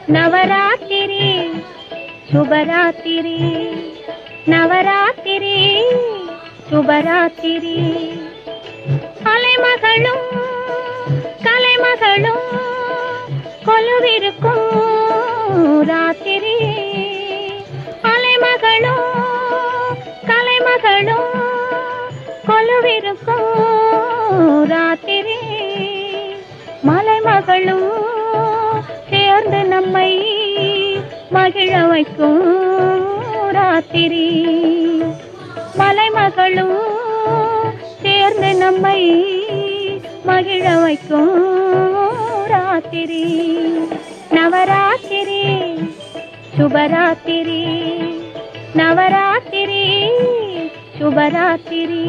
நவராத்திரி சுபராத்திரி, நவராத்திரி சுபராத்திரி. அலைமகளும் கலைமகளும் கொலுவிருக்கும் ராத்திரி. அலைமகளும் கலைமகளும் கொலுவிருக்கும் ராத்திரி. மலைமகளும் சேர்ந்து நம்மை மகிழ வைக்கும் ராத்திரி. மலைமகளும் சேர்ந்து நம்மை மகிழ வைக்கும் ராத்திரி. நவராத்திரி சுபராத்திரி, நவராத்திரி சுபராத்திரி.